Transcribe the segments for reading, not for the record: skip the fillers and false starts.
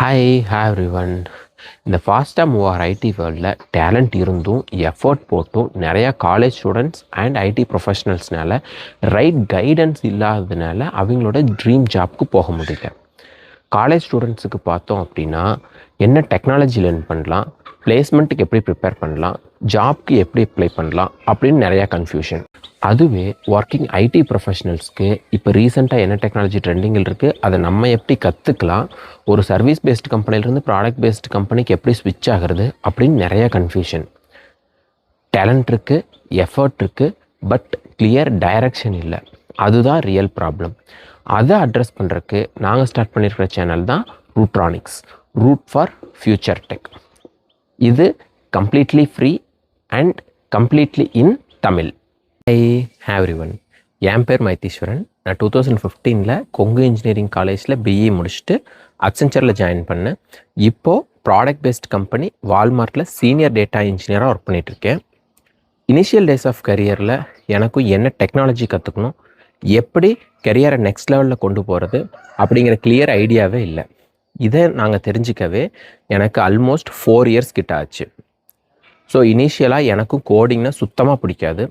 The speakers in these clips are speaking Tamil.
Hi everyone. இந்த ஃபாஸ்ட்டாக மூவ் ஆகிற ஐடி வேர்ல்டில் டேலண்ட் இருந்தும் எஃபர்ட் போட்டும் நிறையா காலேஜ் ஸ்டூடெண்ட்ஸ் அண்ட் ஐடி ப்ரொஃபஷனல்ஸ்னால ரைட் கைடன்ஸ் இல்லாததுனால அவங்களோட ட்ரீம் ஜாப்க்கு போக முடியல. காலேஜ் ஸ்டூடெண்ட்ஸுக்கு பார்த்தோம் அப்படின்னா என்ன டெக்னாலஜி லேர்ன் பண்ணலாம், பிளேஸ்மெண்ட்டுக்கு எப்படி ப்ரிப்பேர் பண்ணலாம், ஜாப்க்கு எப்படி அப்ளை பண்ணலாம் அப்படின்னு நிறையா கன்ஃபியூஷன். அதுவே ஒர்க்கிங் ஐடி ப்ரொஃபஷனல்ஸ்க்கு இப்போ ரீசெண்டாக என்ன டெக்னாலஜி ட்ரெண்டிங்கில் இருக்குது, அதை நம்ம எப்படி கற்றுக்கலாம், ஒரு சர்வீஸ் பேஸ்டு கம்பெனிலேருந்து ப்ராடக்ட் பேஸ்டு கம்பெனிக்கு எப்படி ஸ்விட்ச் ஆகிறது அப்படின்னு நிறையா கன்ஃபியூஷன். டேலண்ட் இருக்குது, எஃபர்ட் இருக்குது, பட் கிளியர் டைரக்ஷன் இல்லை. அதுதான் ரியல் ப்ராப்ளம். அதை அட்ரஸ் பண்ணுறதுக்கு நாங்கள் ஸ்டார்ட் பண்ணியிருக்கிற சேனல் தான் Rootronics, root for future tech. இது completely free and completely in Tamil. Everyone, என் பேர் மைத்தீஸ்வரன். நான் 2015 கொங்கு இன்ஜினியரிங் காலேஜில் பிஇ முடிச்சுட்டு அக்சென்ச்சரில் ஜாயின் பண்ணேன். இப்போது ப்ராடக்ட் பேஸ்ட் கம்பெனி வால்மார்ட்டில் சீனியர் டேட்டா இன்ஜினியராக ஒர்க் பண்ணிகிட்ருக்கேன். இனிஷியல் டேஸ் ஆஃப் கரியரில் எனக்கும் என்ன டெக்னாலஜி கற்றுக்கணும், எப்படி கெரியரை நெக்ஸ்ட் லெவலில் கொண்டு போகிறது அப்படிங்கிற கிளியர் ஐடியாவே இல்லை. இதை நாங்கள் தெரிஞ்சிக்கவே எனக்கு ஆல்மோஸ்ட் 4 இயர்ஸ் கிட்ட ஆச்சு. ஸோ இனிஷியலாக எனக்கும் கோடிங்னா சுத்தமாக பிடிக்காது.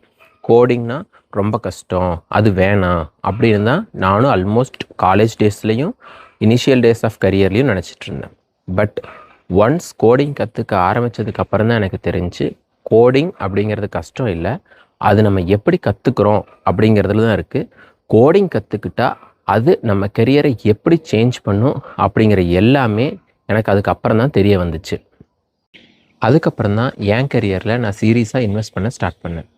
கோடிங்னா ரொம்ப கஷ்டம், அது வேணாம் அப்படின்னு தான் நானும் ஆல்மோஸ்ட் காலேஜ் டேஸ்லேயும் இனிஷியல் டேஸ் ஆஃப் கரியர்லேயும் நினச்சிட்டு இருந்தேன். பட் ஒன்ஸ் கோடிங் கற்றுக்க ஆரம்பித்ததுக்கப்புறம் தான் எனக்கு தெரிஞ்சு கோடிங் அப்படிங்கிறது கஷ்டம் இல்லை, அது நம்ம எப்படி கற்றுக்குறோம் அப்படிங்கிறதுல தான் இருக்குது. கோடிங் கற்றுக்கிட்டால் அது நம்ம கெரியரை எப்படி சேஞ்ச் பண்ணும் அப்படிங்கிற எல்லாமே எனக்கு அதுக்கப்புறம் தான் தெரிய வந்துச்சு. அதுக்கப்புறம் தான் என் கெரியரில் நான் சீரியஸாக இன்வெஸ்ட் பண்ண ஸ்டார்ட் பண்ணேன்.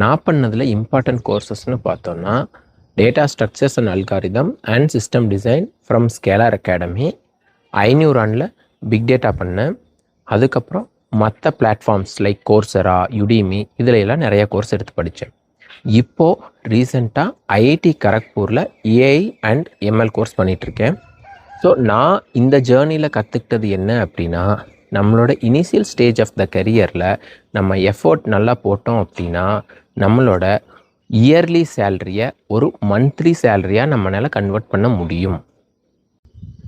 நான் பண்ணதில் இம்பார்ட்டன்ட் கோர்சஸ்னு பார்த்தோன்னா data structures and algorithm and system design from Scaler Academy, ஐநியூரானில் பிக் டேட்டா பண்ணேன். அதுக்கப்புறம் மற்ற பிளாட்ஃபார்ம்ஸ் லைக் கோர்சரா, யுடிமி, இதில் எல்லாம் நிறையா கோர்ஸ் எடுத்து படித்தேன். இப்போது ரீசெண்டாக ஐஐடி கரக்பூரில் ஏஐ அண்ட் எம்எல் கோர்ஸ் பண்ணிகிட்ருக்கேன். ஸோ நான் இந்த ஜேர்னியில் கற்றுக்கிட்டது என்ன அப்படின்னா, நம்மளோட இனிஷியல் ஸ்டேஜ் ஆஃப் த கரியரில் நம்ம எஃபோர்ட் நல்லா போட்டோம் அப்படின்னா நம்மளோட இயர்லி சேலரியை ஒரு மந்த்லி சேலரியாக நம்மளால் கன்வெர்ட் பண்ண முடியும்.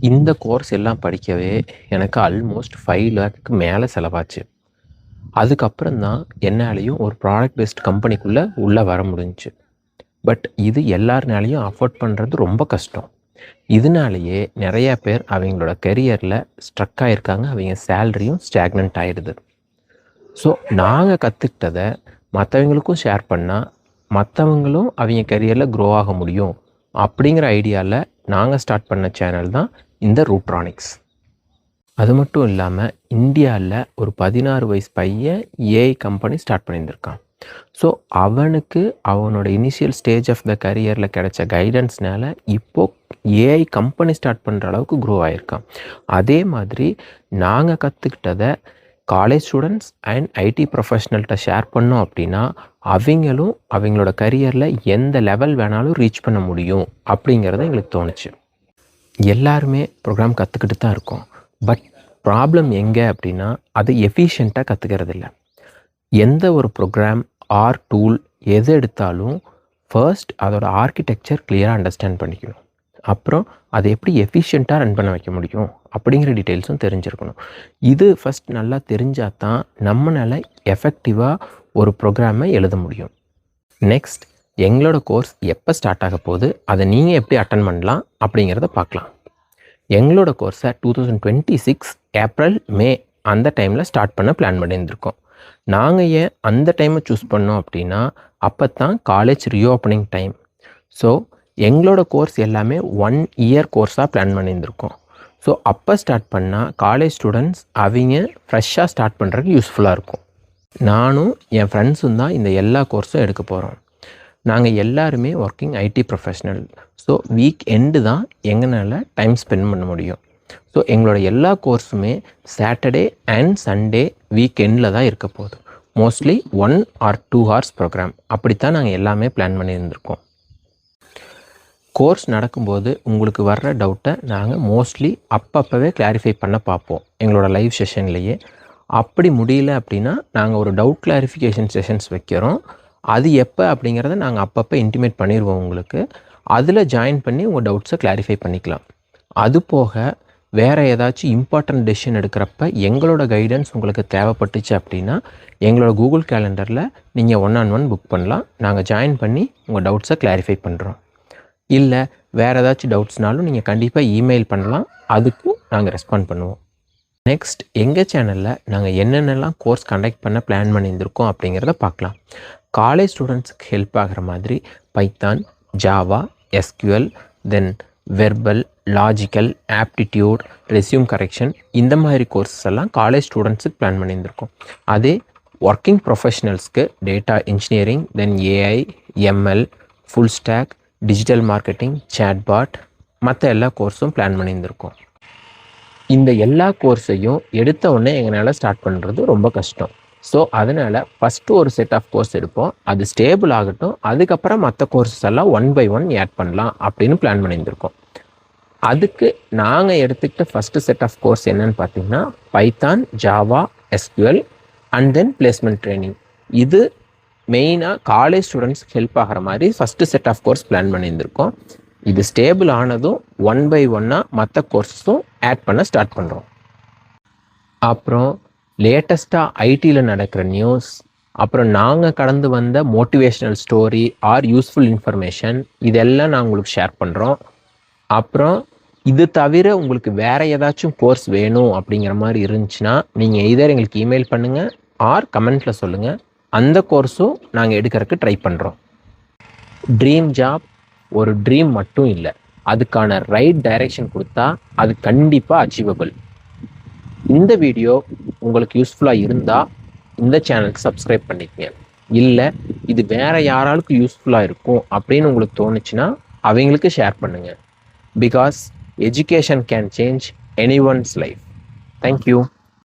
இந்த கோர்ஸ் எல்லாம் படிக்கவே எனக்கு ஆல்மோஸ்ட் 5 lakhக்கு மேலே செலவாச்சு. அதுக்கப்புறம் தான் என்னாலையும் ஒரு ப்ராடக்ட் பேஸ்ட் கம்பெனிக்குள்ளே உள்ளே வர முடிஞ்சுச்சு. பட் இது எல்லாருனாலையும் அஃபோர்ட் பண்ணுறது ரொம்ப கஷ்டம். இதனாலேயே நிறையா பேர் அவங்களோட கெரியரில் ஸ்ட்ரக் ஆகிருக்காங்க, அவங்க சேலரியும் ஸ்டாக்னன்ட் ஆகிடுது. ஸோ நாங்கள் கற்றுக்கிட்டதை மற்றவங்களுக்கும் ஷேர் பண்ணால் மற்றவங்களும் அவங்க கெரியரில் க்ரோ ஆக முடியும் அப்படிங்கிற ஐடியாவில் நாங்கள் ஸ்டார்ட் பண்ண சேனல் தான் இந்த ரூட்ரானிக்ஸ். அது மட்டும் இல்லாமல் இந்தியாவில் ஒரு 16 வயசு பையன் ஏஐ கம்பெனி ஸ்டார்ட் பண்ணியிருந்திருக்கான். ஸோ அவனுக்கு அவனோட இனிஷியல் ஸ்டேஜ் ஆஃப் த கரியரில் கிடைச்ச கைடன்ஸ்னால இப்போது ஏஐ கம்பெனி ஸ்டார்ட் பண்ணுற அளவுக்கு க்ரோ ஆகிருக்கான். அதே மாதிரி நாங்கள் கற்றுக்கிட்டதை காலேஜ் ஸ்டூடெண்ட்ஸ் அண்ட் ஐடி ப்ரொஃபஷ்னல்கிட்ட ஷேர் பண்ணோம் அப்படின்னா அவங்களும் அவங்களோட கரியரில் எந்த லெவல் வேணாலும் ரீச் பண்ண முடியும் அப்படிங்கிறது எங்களுக்கு தோணுச்சு. எல்லாருமே ப்ரோக்ராம் கற்றுக்கிட்டு தான் இருக்கோம். பட் ப்ராப்ளம் எங்கே அப்படின்னா அது எஃபிஷியண்ட்டாக கற்றுக்கிறது இல்லை. எந்த ஒரு ப்ரோக்ராம் ஆர் டூல் எது எடுத்தாலும் ஃபர்ஸ்ட் அதோட ஆர்கிடெக்சர் கிளியராக அண்டர்ஸ்டாண்ட் பண்ணிக்கணும். அப்புறம் அதை எப்படி எஃபிஷியண்ட்டாக ரன் பண்ண வைக்க முடியும் அப்படிங்கிற டீட்டெயில்ஸும் தெரிஞ்சிருக்கணும். இது ஃபஸ்ட் நல்லா தெரிஞ்சால் தான் நம்மளால் எஃபெக்டிவாக ஒரு ப்ரோக்ராமை எழுத முடியும். நெக்ஸ்ட், எங்களோட கோர்ஸ் எப்போ ஸ்டார்ட் ஆக போகுது, அதை நீங்கள் எப்படி அட்டன் பண்ணலாம் அப்படிங்கிறத பார்க்கலாம். எங்களோட கோர்ஸை 2026 ஏப்ரல் மே அந்த டைமில் ஸ்டார்ட் பண்ண பிளான் பண்ணியிருந்திருக்கோம். நாங்கள் ஏன் அந்த டைமை சூஸ் பண்ணோம் அப்படின்னா அப்போ தான் காலேஜ் ரீஓப்பனிங் டைம். ஸோ எங்களோட கோர்ஸ் எல்லாமே 1 இயர் கோர்ஸாக பிளான் பண்ணியிருந்திருக்கோம். ஸோ அப்போ ஸ்டார்ட் பண்ணால் காலேஜ் ஸ்டூடெண்ட்ஸ் அவங்க ஃப்ரெஷ்ஷாக ஸ்டார்ட் பண்ணுறதுக்கு யூஸ்ஃபுல்லாக இருக்கும். நானும் என் ஃப்ரெண்ட்ஸும் தான் இந்த எல்லா கோர்ஸும் எடுக்க போகிறோம். நாங்கள் எல்லாருமே working IT professional. So weekend தான் எங்களால் டைம் ஸ்பெண்ட் பண்ண முடியும். ஸோ எங்களோட எல்லா கோர்ஸுமே சாட்டர்டே அண்ட் சண்டே வீக் எண்டில் தான் இருக்க போகுது. Mostly 1 or 2 hours programme. அப்படித்தான் நாங்கள் எல்லாமே பிளான் பண்ணியிருந்திருக்கோம். கோர்ஸ் நடக்கும்போது உங்களுக்கு வர்ற டவுட்டை நாங்கள் மோஸ்ட்லி அப்பப்போவே கிளாரிஃபை பண்ண பார்ப்போம் எங்களோட லைவ் செஷன்லேயே. அப்படி முடியல அப்படின்னா நாங்கள் ஒரு டவுட் கிளாரிஃபிகேஷன் செஷன்ஸ் வைக்கிறோம். அது எப்போ அப்படிங்கிறத நாங்கள் அப்பப்போ இன்டிமேட் பண்ணிடுவோம் உங்களுக்கு. அதில் ஜாயின் பண்ணி உங்கள் டவுட்ஸை கிளாரிஃபை பண்ணிக்கலாம். அது போக வேறு ஏதாச்சும் இம்பார்ட்டன்ட் டெசிஷன் எடுக்கிறப்ப எங்களோட கைடன்ஸ் உங்களுக்கு தேவைப்பட்டுச்சு அப்படின்னா எங்களோட கூகுள் கேலண்டரில் நீங்கள் 1-on-1 புக் பண்ணலாம். நாங்கள் ஜாயின் பண்ணி உங்கள் டவுட்ஸை கிளாரிஃபை பண்ணுறோம். இல்லை வேறு ஏதாச்சும் டவுட்ஸ்னாலும் நீங்கள் கண்டிப்பாக இமெயில் பண்ணலாம். அதுக்கும் நாங்கள் ரெஸ்பாண்ட் பண்ணுவோம். நெக்ஸ்ட் எங்கள் சேனலில் நாங்கள் என்னென்னலாம் கோர்ஸ் கண்டக்ட் பண்ண பிளான் பண்ணியிருந்திருக்கோம் அப்படிங்கிறத பார்க்கலாம். காலேஜ் ஸ்டூடெண்ட்ஸுக்கு ஹெல்ப் ஆகிற மாதிரி Python, Java, SQL, then verbal, logical, aptitude, resume correction இந்த மாதிரி கோர்ஸஸ் எல்லாம் காலேஜ் ஸ்டூடெண்ட்ஸுக்கு பிளான் பண்ணியிருந்திருக்கோம். அதே ஒர்க்கிங் ப்ரொஃபஷனல்ஸ்க்கு data engineering, then AI, ML, full stack, digital marketing, chatbot மற்ற எல்லா கோர்ஸும் பிளான் பண்ணியிருந்திருக்கோம். இந்த எல்லா கோர்ஸையும் எடுத்த உடனே எங்களால் ஸ்டார்ட் பண்ணுறது ரொம்ப கஷ்டம். ஸோ அதனால் ஃபஸ்ட்டு ஒரு செட் ஆஃப் கோர்ஸ் எடுப்போம். அது ஸ்டேபிள் ஆகட்டும். அதுக்கப்புறம் மற்ற கோர்ஸஸ் எல்லாம் 1 by 1 ஆட் பண்ணலாம் அப்படின்னு பிளான் பண்ணியிருந்திருக்கோம். அதுக்கு நாங்கள் எடுத்துக்கிட்ட ஃபஸ்ட்டு செட் ஆஃப் கோர்ஸ் என்னன்னு பார்த்தீங்கன்னா Python, Java, SQL and then placement training. இது மெயினாக காலேஜ் ஸ்டூடெண்ட்ஸ்க்கு ஹெல்ப் ஆகிற மாதிரி first set of course plan பண்ணியிருந்திருக்கோம். இது ஸ்டேபிள் ஆனதும் 1 by 1 மற்ற கோர்ஸஸும் ஆட் பண்ண ஸ்டார்ட் பண்ணுறோம். அப்புறம் லேட்டஸ்ட்டாக ஐடியில் நடக்கிற நியூஸ், அப்புறம் நாங்கள் கடந்து வந்த motivational story R useful information இதெல்லாம் நான் உங்களுக்கு ஷேர் பண்ணுறோம். அப்புறம் இது தவிர உங்களுக்கு வேறு ஏதாச்சும் கோர்ஸ் வேணும் அப்படிங்கிற மாதிரி இருந்துச்சுன்னா நீங்கள் எய்தர் எங்களுக்கு இமெயில் பண்ணுங்கள் ஆர் கமெண்ட்டில் சொல்லுங்கள். அந்த கோர்ஸும் நாங்கள் எடுக்கிறதுக்கு ட்ரை பண்ணுறோம். ட்ரீம் ஜாப் ஒரு ட்ரீம் மட்டும் இல்லை, அதுக்கான ரைட் டைரெக்ஷன் கொடுத்தா அது கண்டிப்பாக அச்சீவபிள். இந்த வீடியோ உங்களுக்கு யூஸ்ஃபுல்லாக இருந்தால் இந்த சேனலுக்கு சப்ஸ்கிரைப் பண்ணிக்கங்க. இல்லை இது வேறு யாராலுக்கு யூஸ்ஃபுல்லாக இருக்கும் அப்படின்னு உங்களுக்கு தோணுச்சுன்னா அவங்களுக்கு ஷேர் பண்ணுங்கள். Because education can change any one's life. Thank you.